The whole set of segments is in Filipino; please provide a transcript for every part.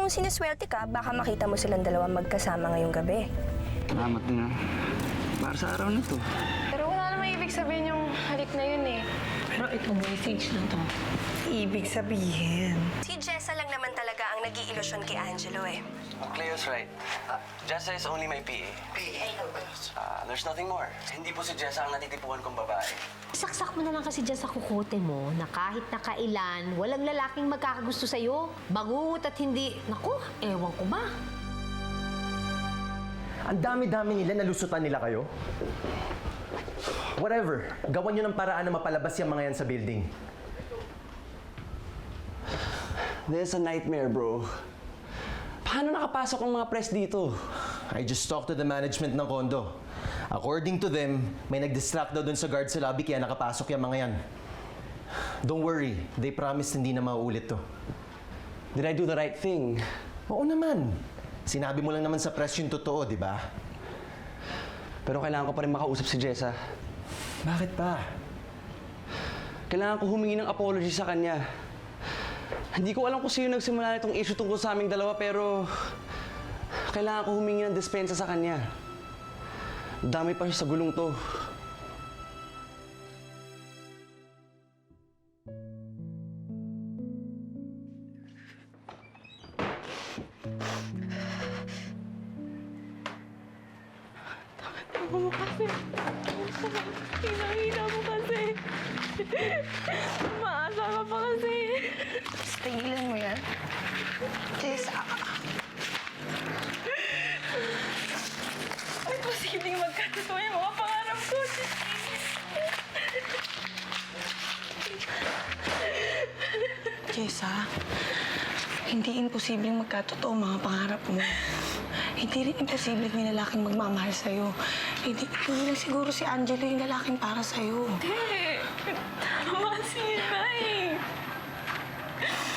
kung siniswerte ka, baka makita mo silang dalawa magkasama ngayong gabi. Salamat din para sa araw na to. Pero wala namang ibig sabihin yung halik na yun eh. Pero itong message na to. Ibig sabihin. Si Jessa lang naman talaga ang nag-iilusyon kay Angelo eh. Cleo's right. Jessa is only my PA. There's nothing more. Hindi po si Jessa ang natitipuan kong babae. Saksak mo na lang kasi dyan sa kukote mo na kahit nakailan, walang lalaking magkakagusto sa'yo. Bangungot at hindi, naku, ewan ko ba? Ang dami-dami nila, nalusutan nila kayo. Whatever, gawan nyo ng paraan na mapalabas yung mga yan sa building. This is a nightmare, bro. Paano nakapasok ang mga press dito? I just talked to the management ng condo. According to them, may nag-distract daw dun sa guard sa lobby kaya nakapasok yung mga yan. Don't worry, they promised hindi na mauulit to. Did I do the right thing? Oo naman. Sinabi mo lang naman sa press yung totoo, di ba? Pero kailangan ko pa rin makausap si Jessa. Bakit pa? Kailangan ko humingi ng apology sa kanya. Hindi ko alam kung sino nagsimula itong issue tungkol sa aming dalawa, pero kailangan ko humingi ng dispensa sa kanya. Dami pa siya sa gulong to. Mo kasi. Hina-hina mo kasi. Maasa ka pa kasi. Tigilan mo yan. Jessa. Ay, posibleng magkatotoo yung mga pangarap ko. Jessa, hindi imposibleng magkatotoo mga pangarap mo. Hindi rin imposibleng may lalaking magmamahal sa'yo. Hindi lang siguro si Angelo yung lalaking para sa'yo. Hindi. Tama si Nay.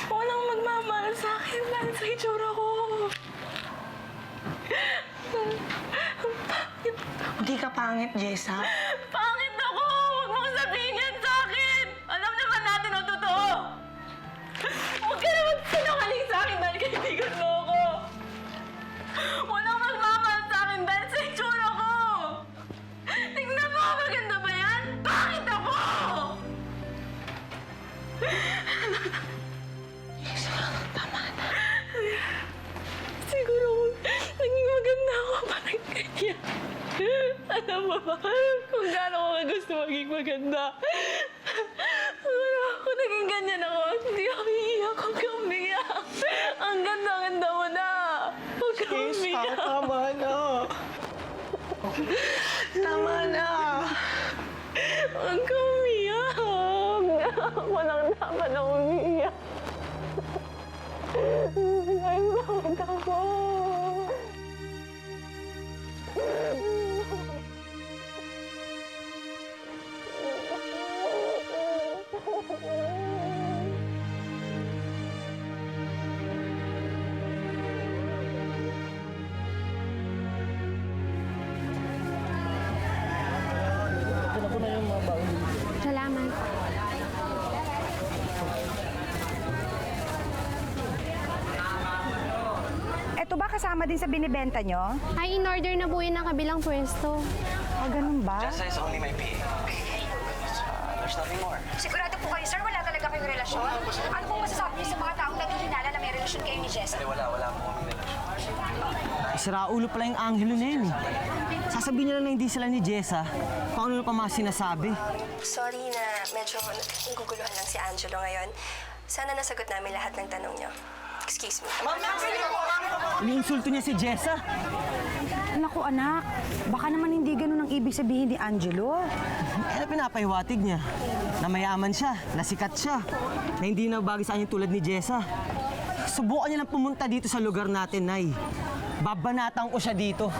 Walang magmamahal sa akin dahil sa itsura ko. Hindi ka pangit, Jessa. Pangit ako! Huwag mong sabihin yan sa akin! Alam naman natin ang totoo! Huwag ka na magsinungaling sa akin dahil kaibigan mo ako! Walang magmamahal sa akin dahil sa itsura ko! Tingnan mo, maganda ba yan? Pangit ako! Tama na. Siguro naging maganda ako parang ganyan. Alam mo ba kung gaano ko gusto maging maganda? Pero ako naging ganyan ako. Hindi ako iiyak. Huwag kang umiyak. Ang ganda-ganda mo na. Huwag kang umiyak. Tama na. Tama na. Huwag kang umiyak. Walang dapat na umiiyak. Ay, bakit ako? Salamat. Eto ba kasama din sa binibenta nyo? Ay, in-order na po yun ng kabilang pwesto. Ah, ganun ba? Jessa is only my PA. There's nothing more. Sigurado po kayo, sir, wala talaga kayong relasyon? Ano pong masasabi niyo sa mga taong naghihinala na may relasyon kayo ni Jessa? Wala po kaming relasyon. Sira ulo pala yung Angelo na yun. Sasabihin nila na hindi sila ni Jessa. Paano pa mga sinasabi? Sorry na medyo naguguluhan lang si Angelo ngayon. Sana nasagot namin lahat ng tanong niyo. Excuse me. Iniinsulto niya si Jessa. Naku anak, baka naman hindi ganun ang ibig sabihin ni Angelo. Kaya pinapahiwatig niya na mayaman siya, na sikat siya, na hindi na bagay sa kanya tulad ni Jessa. Subukan niya lang pumunta dito sa lugar natin, Nay. Babanatan ko siya dito.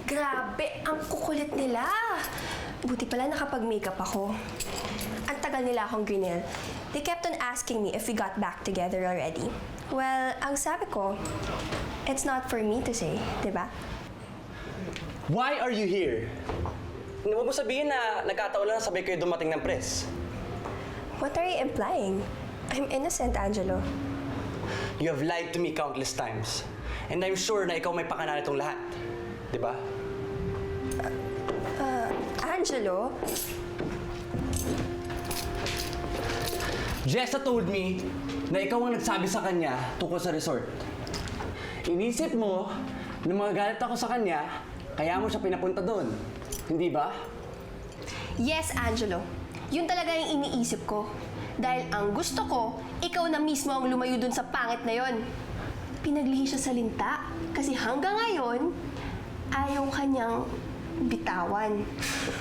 Grabe, ang kukulit nila. Buti pala nakapag-makeup ako. Ang tagal nila akong grinil. They kept on asking me if we got back together already. Well, ang sabi ko, it's not for me to say, di ba? Why are you here? Hindi mo sabihin na nagkataon lang sabay kayo dumating ng press. What are you implying? I'm innocent, Angelo. You have lied to me countless times. And I'm sure na ikaw may pakana nitong lahat. Di ba? Angelo? Jessa told me na ikaw ang nagsabi sa kanya tungkol sa resort. Inisip mo na mga galit ako sa kanya, kaya mo siya pinapunta doon. Hindi ba? Yes, Angelo. Yun talaga yung iniisip ko. Dahil ang gusto ko, ikaw na mismo ang lumayo dun sa pangit na yon. Pinaglihi siya sa linta kasi hanggang ngayon, ayaw kanyang bitawan.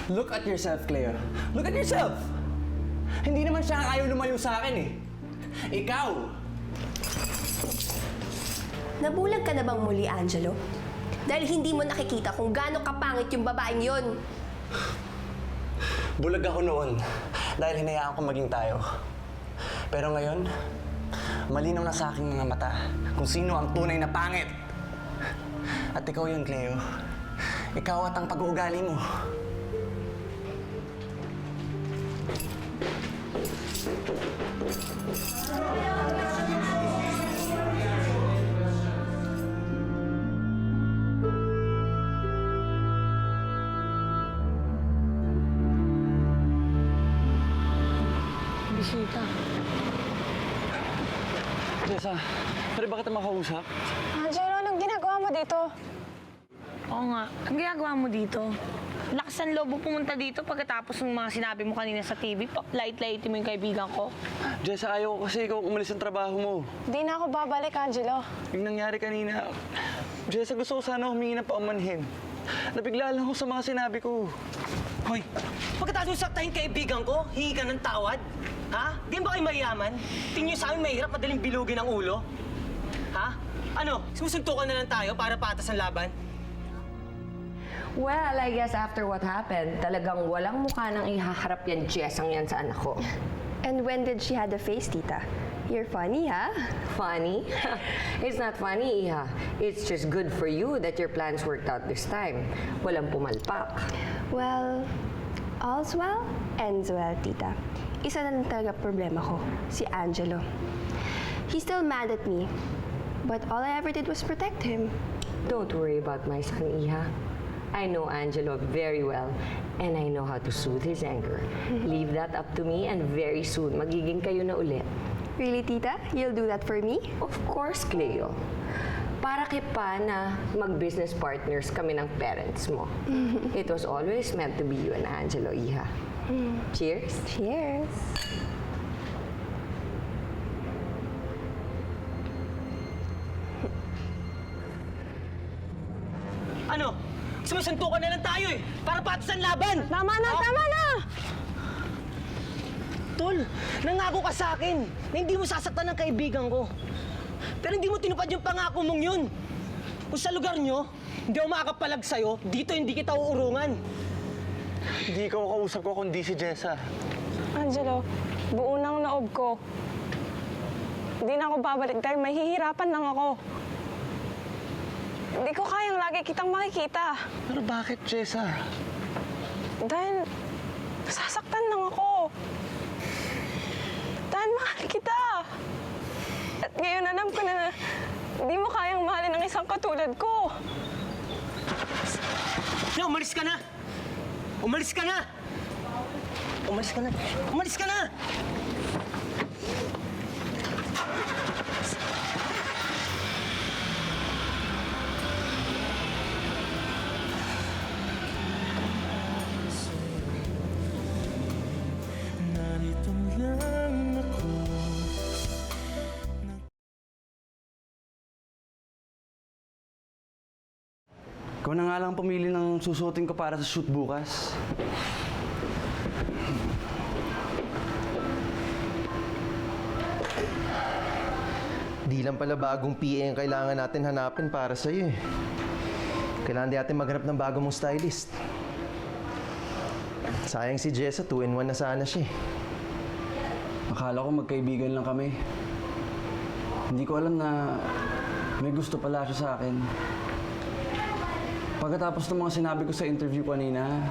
Look at yourself, Cleo. Look at yourself! Hindi naman siya ang ayaw lumayo sa akin eh. Ikaw! Nabulag ka na bang muli, Angelo? Dahil hindi mo nakikita kung gaano kapangit yung babaeng yon. Bulag ako noon dahil hinayaan ko maging tayo. Pero ngayon, malinaw na sa aking mga mata kung sino ang tunay na pangit. At ikaw yun, Cleo. Ikaw at ang pag-uugali mo. Bisita. Jessa, pwede ba kita makausap? Angelo, anong ginagawa mo dito? Oo nga, ang ginagawa mo dito? Lakas ng loob mo pumunta dito pagkatapos ng mga sinabi mo kanina sa TV. Light-lightin mo yung kaibigan ko. Jessa, ayaw ko kasi ikaw umalis ng trabaho mo. Di na ako babalik, Angelo. Yung nangyari kanina, Jessa, gusto ko sana humingi ng paumanhin. Nabigla lang ako sa mga sinabi ko. Hoy, pagkatapos saktahin kaibigan ko, hingi ka ng tawad? Ha? Di ba kayo mayaman? Tingin niyo sa amin mahirap madaling bilugin ang ulo? Ha? Ano, sumusuntukan na lang tayo para patas ang laban? Well, I guess after what happened, talagang walang mukha nang ihaharap yan Jessang yan sa anak ko. And when did she had the face, tita? You're funny, ha? Funny? It's not funny, Iha. It's just good for you that your plans worked out this time. Walang pumalpak. Well, all's well, ends well, tita. Isa na lang talaga problema ko, si Angelo. He's still mad at me, but all I ever did was protect him. Don't worry about my son, Iha. I know Angelo very well, and I know how to soothe his anger. Leave that up to me, and very soon, magiging kayo na ulit. Really, tita? You'll do that for me? Of course, Cleo. Para kipa na mag-business partners kami ng parents mo. It was always meant to be you and Angelo, Iha. Cheers. Cheers. Ano? Sumusuntukan na lang tayo eh, para patas ang laban! Tama na, tama na! Tol, nangako ka sa akin na hindi mo sasaktan ng kaibigan ko. Pero hindi mo tinupad yung pangako mong yun. Kung sa lugar nyo, hindi ako makakapalag sa'yo, dito hindi kita uurungan. Hindi ikaw kausap ko kundi si Jessa. Angelo, buo ng loob ko. Hindi na ako babalik dahil mahihirapan lang ako. Hindi ko kayang lagi kitang makikita. Pero bakit, Jessa? Dahil sasaktan lang ako. Dahil mahal kita. At ngayon alam ko na hindi mo kayang mahalin ang isang katulad ko. Na, umalis ka na! Umalis ka na! Umalis ka na! Umalis ka na! Ikaw na nga lang pumili ng susuotin ko para sa shoot bukas. Di lang pala bagong PA ang kailangan natin hanapin para sa'yo eh. Kailangan din natin maghanap ng bagong mong stylist. Sayang si Jessa, 2-in-1 na sana siya eh. Akala ko magkaibigan lang kami. Hindi ko alam na may gusto pala siya sa akin. Pagkatapos ng mga sinabi ko sa interview kanina,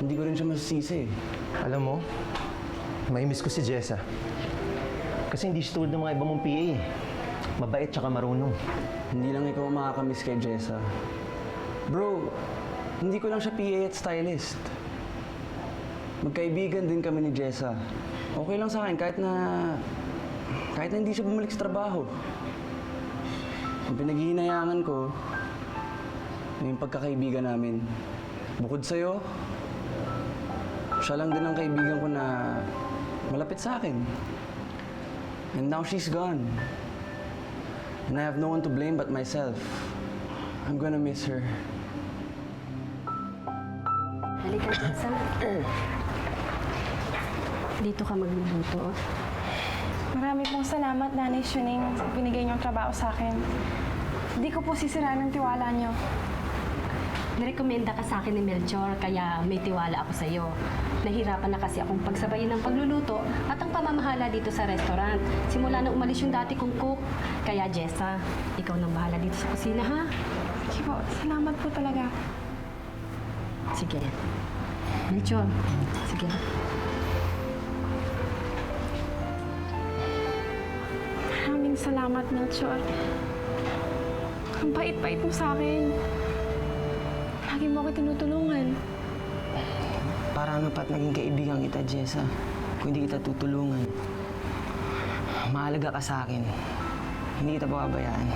hindi ko rin siya masisisi. Alam mo, may miss ko si Jessa. Kasi hindi siya tulad ng mga iba mong PA eh. Mabait tsaka marunong. Hindi lang ikaw makakamiss kay Jessa. Bro, hindi ko lang siya PA at stylist. Magkaibigan din kami ni Jessa. Okay lang sa akin kahit na hindi siya bumalik sa trabaho. Ang pinaghihinayangan ko, yung pagkakaibigan namin. Bukod sa'yo, siya lang din ang kaibigan ko na malapit sa akin. And now she's gone. And I have no one to blame but myself. I'm gonna miss her. Halika, Jessa. Dito ka magluluto. Marami pong salamat, Nanay Shuning, sa binigay niyong trabaho sa akin. Hindi ko po sisiraan ng tiwala niyo. Nirekomenda ka sa akin ni Melchor, kaya may tiwala ako sa'yo. Nahirapan na kasi akong pagsabayin ng pagluluto at ang pamamahala dito sa restaurant. Simula nang umalis yung dati kong cook. Kaya Jessa, ikaw nang bahala dito sa kusina, ha? Sige po, salamat po talaga. Sige. Melchor, sige. Maraming salamat, Melchor. Ang bait-bait mo sa akin. Lagi mo ako tinutulungan. Para ano pa't naging kaibigan kita, Jessa? Kung hindi kita tutulungan. Mahalaga ka sa akin. Hindi kita pababayaan.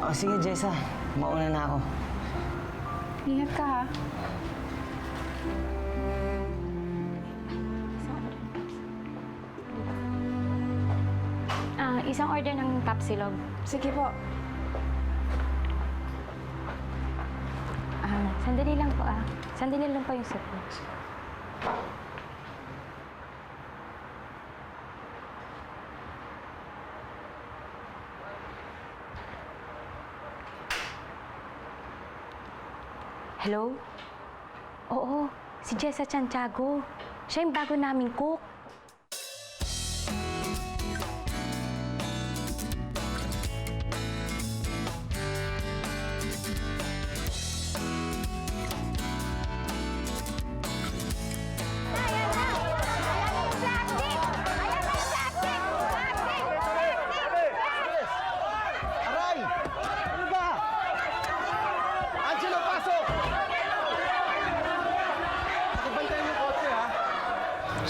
O sige, Jessa. Mauna na ako. Ingat ka, ha? Isang order ng tapsilog. Sige po. Sandali lang po Sandali lang po yung soup. Hello? Oo, si Jessa Santiago. Siya yung bago naming cook.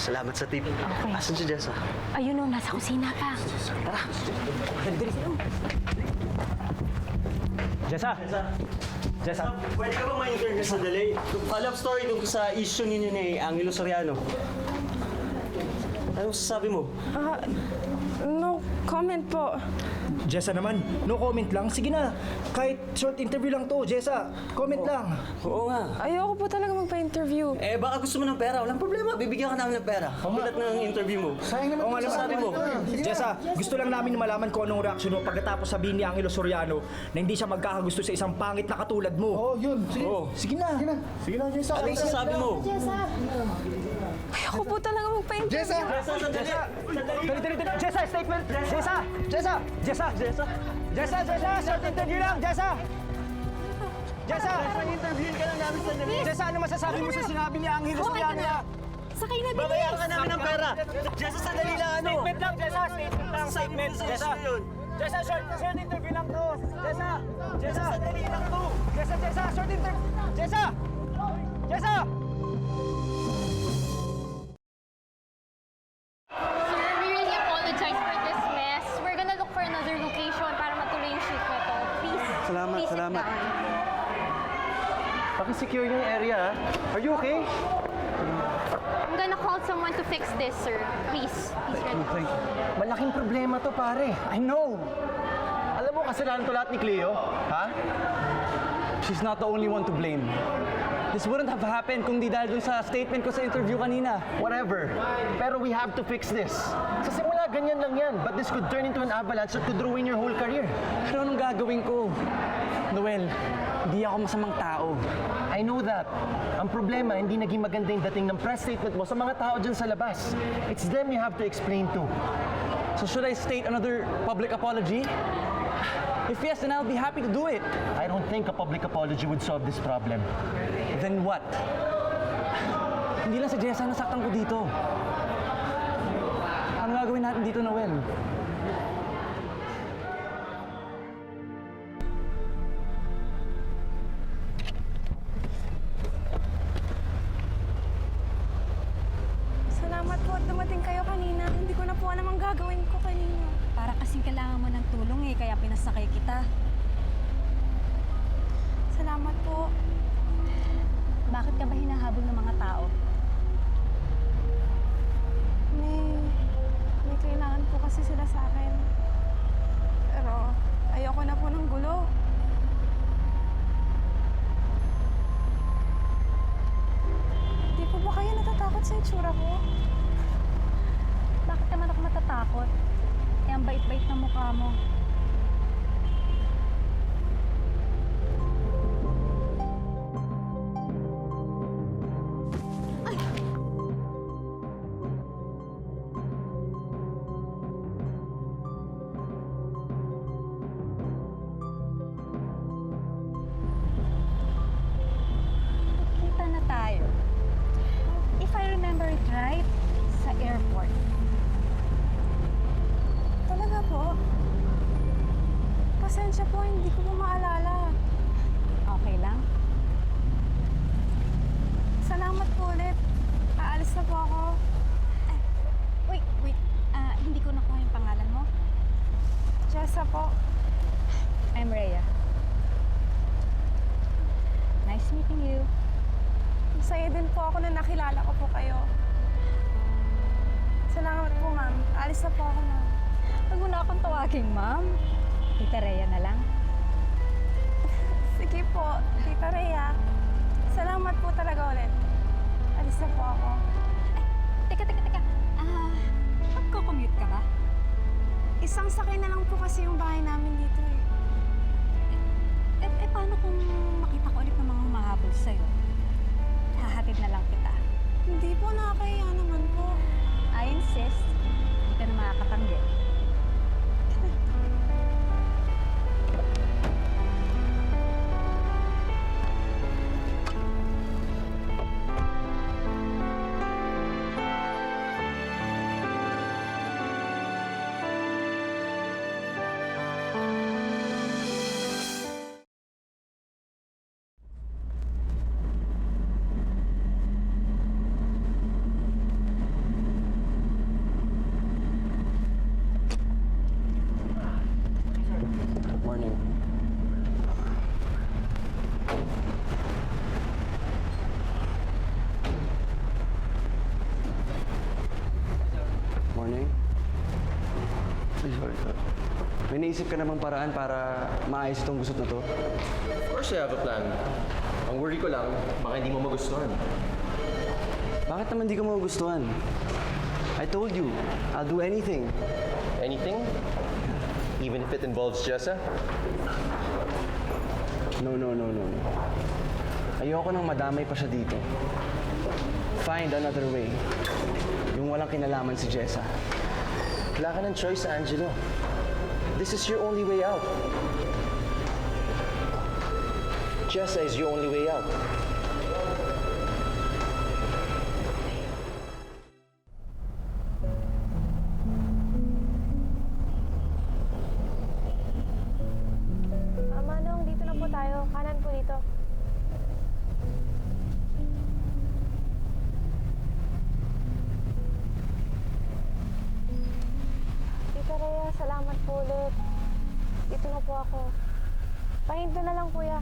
Salamat sa tip. Okay. Asan si Jessa? Ayun o, nasa kusina pa. Tara! Dali! Jessa! Jessa! Pwede ka bang ma-interview sa delay? Follow-up story dun sa issue ninyo ni Angelo Soriano. Anong sasabi mo? No comment po. Jessa naman, no comment lang. Sige na, kahit short interview lang to, Jessa. Comment lang. Oo nga. Ayoko po talaga magpa-interview. Eh, baka gusto mo ng pera. Walang problema. Bibigyan ka namin ng pera. Kamulat ng interview mo. Sayang naman. Ano sabi mo? Jessa, gusto lang namin malaman kung anong reaksyon mo pagkatapos sabihin ni Angelo Soriano na hindi siya magkakagusto sa isang pangit na katulad mo. Oh, yun. Sige. Oo. Sige na. Sige na, Jessa. Anong sasabi mo? Ayoko po talaga magpa-interview. Jessa! Dali. Jessa, statement! Jessa! Jessa! Jessa! Jessa! Jessa! Jessa! Short interview lang! Jessa! Jessa! Interviewin ka lang namin sa delay. Jessa, ano masasabi mo sa sinabi ni Angelo Soriano? Sakay na, bilis! Babayaran ka namin ng pera. Jessa, sandali lang ano? Statement lang, Jessa! Statement lang! Statement! Sa Jessa! issue yun. Jessa, short interview lang to! Jessa! Jessa, sandali lang to! Jessa, short interview! Jessa! Jessa! Sir, we really apologize for this mess. We're gonna look for another location para matuloy yung shoot na to. Please, Salamat, please sit salamat. down. Paki-secure yung area, ha? Are you okay? I'm gonna call someone to fix this, sir. Please, ready. Malaking problema to, pare. I know. Alam mo, kasalanan to lahat ni Cleo, ha? She's not the only one to blame. This wouldn't have happened kung di dahil dun sa statement ko sa interview kanina. Whatever. Pero we have to fix this. Sa simula, ganyan lang yan. But this could turn into an avalanche that could ruin your whole career. Pero anong gagawin ko? Noel, hindi ako masamang tao. I know that. Ang problema, hindi naging maganda yung dating ng press statement mo sa mga tao dyan sa labas. It's them you have to explain to. So should I state another public apology? If yes, then I'll be happy to do it. I don't think a public apology would solve this problem. Then what? Hindi lang si Jessa nasaktan ko dito. Ano gagawin natin dito, Noel? Salamat po at dumating kayo kanina. Hindi ko na po alam ang gagawin ko kanina. Para kasing kailangan mo ng tulong eh, kaya pinasakay kita. Salamat po. Bakit ka ba hinahabol ng mga tao? May kailangan po kasi sila sa akin. Pero ayoko na po ng gulo. Di po ba kayo natatakot sa itsura ko? Bakit naman ako matatakot? Eh, ang bait-bait ng mukha mo. Kita na tayo. If I remember it right, sa airport. Talaga po? Pasensya po, hindi ko po maalala. Okay lang? Salamat po ulit. Aalis na po ako. Wait. Hindi ko nakuha yung pangalan mo. Jessa po. I'm Rhea. Nice meeting you. Masaya din po ako na nakilala ko po kayo. Salamat po, ma'am. Alis na po ako, ma'am. Huwag mo na akong tawagin, ma'am. Tita Rhea na lang. Sige po, Tita Rhea. Salamat po talaga ulit. Alis na po ako. Teka. Magko-commute ka ba? Isang sakay na lang po kasi yung bahay namin dito eh. Paano kung makita ko ulit ng mga humahabol sa'yo? Hahatid na lang kita. Hindi po, nakakahiya naman po. I insist. Hindi ka na makakatanggi. Morning. Morning. Ay, sorry. May naisip ka namang paraan para maayos itong gusot na to? Of course I have a plan. Ang worry ko lang, baka hindi mo magustuhan. Bakit naman di ka magugustuhan? I told you, I'll do anything. Anything? Even if it involves Jessa? No. Ayoko nang madamay pa siya dito. Find another way. Yung walang kinalaman si Jessa. Wala ka ng choice, Angelo. This is your only way out. Jessa is your only way out. Manong, dito na po tayo. Kanan po dito. Tita Rhea, salamat po ulit. Dito na po ako. Pahinto na lang, kuya.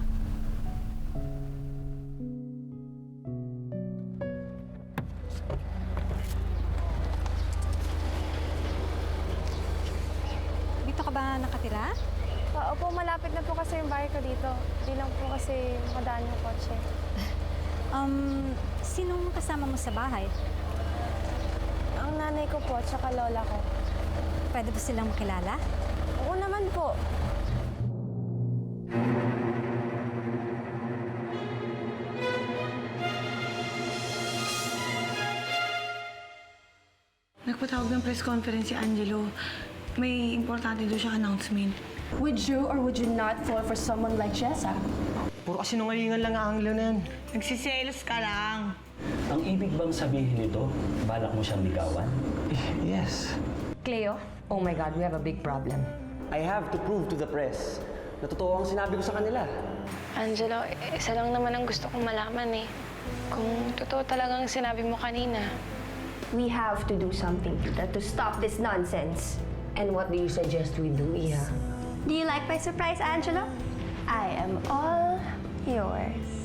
Dito ka ba nakatira? Opo, malapit na po kasi yung bahay ko dito. Di lang po kasi madaan yung kotse. Sinong kasama mo sa bahay? Ang nanay ko po, tsaka lola ko. Pwede ba silang makilala? Oo naman po. Nagpatawag ng press conference si Angelo. May importante daw siyang announcement. Would you or would you not fall for someone like Jessa? Puro kasinungalingan lang ang anglo na yan. Nagsiselos ka lang. Ang ibig bang sabihin nito, balak mo siyang ligawan? Yes. Cleo, oh my God, we have a big problem. I have to prove to the press na totoo ang sinabi ko sa kanila. Angelo, isa lang naman ang gusto kong malaman eh. Kung totoo talagang sinabi mo kanina. We have to do something, Tita, to stop this nonsense. And what do you suggest we do, Iha? Do you like my surprise, Angelo? I am all yours.